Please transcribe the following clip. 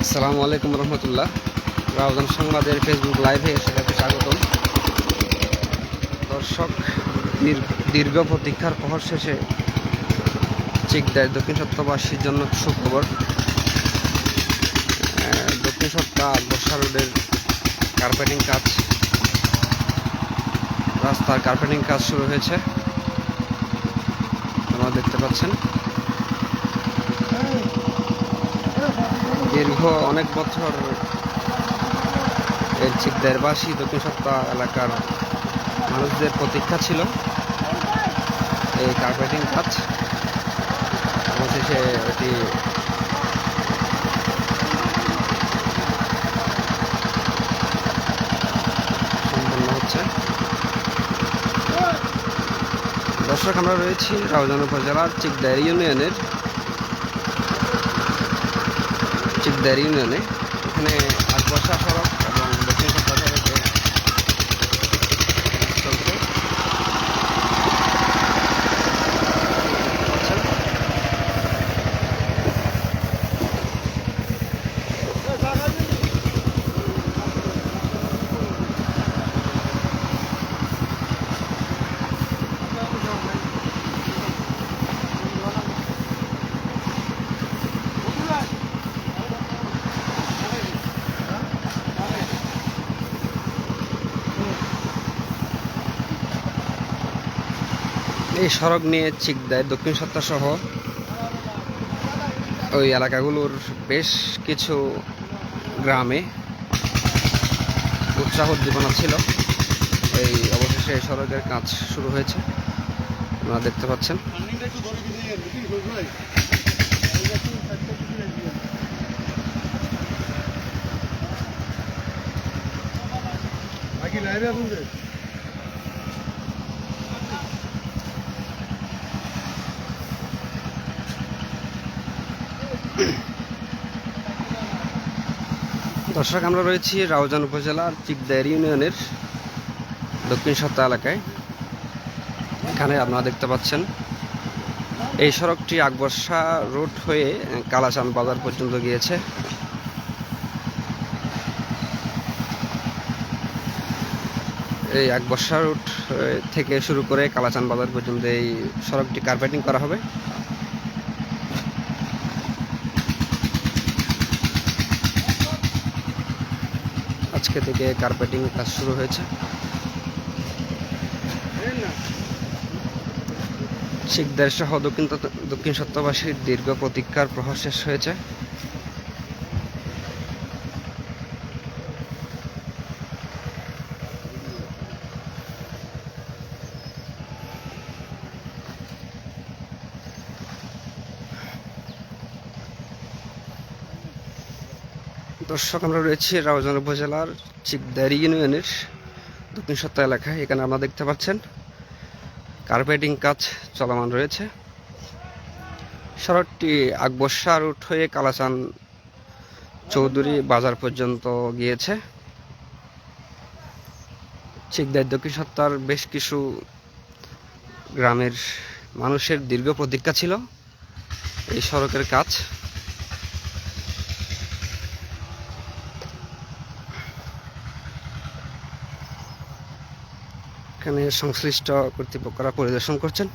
আসসালামু আলাইকুম রহমতুল্লাহ। রাউজান সংবাদের ফেসবুক লাইভে সবাইকে স্বাগতম। দর্শক, দীর্ঘ প্রতীক্ষার প্রহর শেষে চিকদায় দক্ষিণ সপ্তাহবাসীর জন্য সুখবর। দক্ষিণ সপ্তাহ বর্ষা রোডের কার্পেটিং কাজ, রাস্তার কার্পেটিং কাজ শুরু হয়েছে, আপনারা দেখতে পাচ্ছেন। দীর্ঘ অনেক বছর এর চিকদারবাসী দক্ষিণ সপ্তাহ এলাকার মানুষদের প্রতীক্ষা ছিল এই কার্পেটিং কাজ। অবশেষে এটি সম্পন্ন হচ্ছে। দর্শক, আমরা রয়েছি রাউজান উপজেলার চিকদার ইউনিয়নে। এখানে আকবর্ষা সড়ক এবং দক্ষিণ সপ্তাহ সড়কে চলছে। এই সড়ক নিয়ে চিকদায় দক্ষিণ সপ্তাহ সহ ওই এলাকাগুলোর বেশ কিছু গ্রামে উৎসাহ উদ্দীপনা ছিল। এই অবশেষে এই সড়কের কাজ শুরু হয়েছে, আপনারা দেখতে পাচ্ছেন। দর্শক, আমরা রয়েছি রাউজান উপজেলার চিকদার ইউনিয়নের দক্ষিণ সপ্তাহ এলাকায়। এখানে আপনারা দেখতে পাচ্ছেন এই সড়কটি আকবর্ষা রোড হয়ে কালাচান বাজার পর্যন্ত গিয়েছে। এই আকবর্ষা রোড থেকে শুরু করে কালাচান বাজার পর্যন্ত এই সড়কটি কার্পেটিং করা হবে। আজকে থেকে কার্পেটিং কাজ শুরু হয়েছে। চিকদার সহ দক্ষিণ সপ্তাহবাসীর দীর্ঘ প্রতীক্ষার প্রহর শেষ হয়েছে। দর্শক, আমরা রয়েছি রাউজান উপজেলার চিকদার ইউনিয়নের দক্ষিণ সপ্তাহ এলাকায়। এখানে আমরা দেখতে পাচ্ছেন কার্পেটিং কাজ চলমান রয়েছে। সড়কটি আকবর্ষা রুট হয়ে কালাচান চৌধুরী বাজার পর্যন্ত গিয়েছে। চিকদার দক্ষিণ সপ্তাহের বেশ কিছু গ্রামের মানুষের দীর্ঘ প্রতীক্ষা ছিল এই সড়কের কাজ। এখানে সংশ্লিষ্ট কর্তৃপক্ষরা পরিদর্শন করছেন।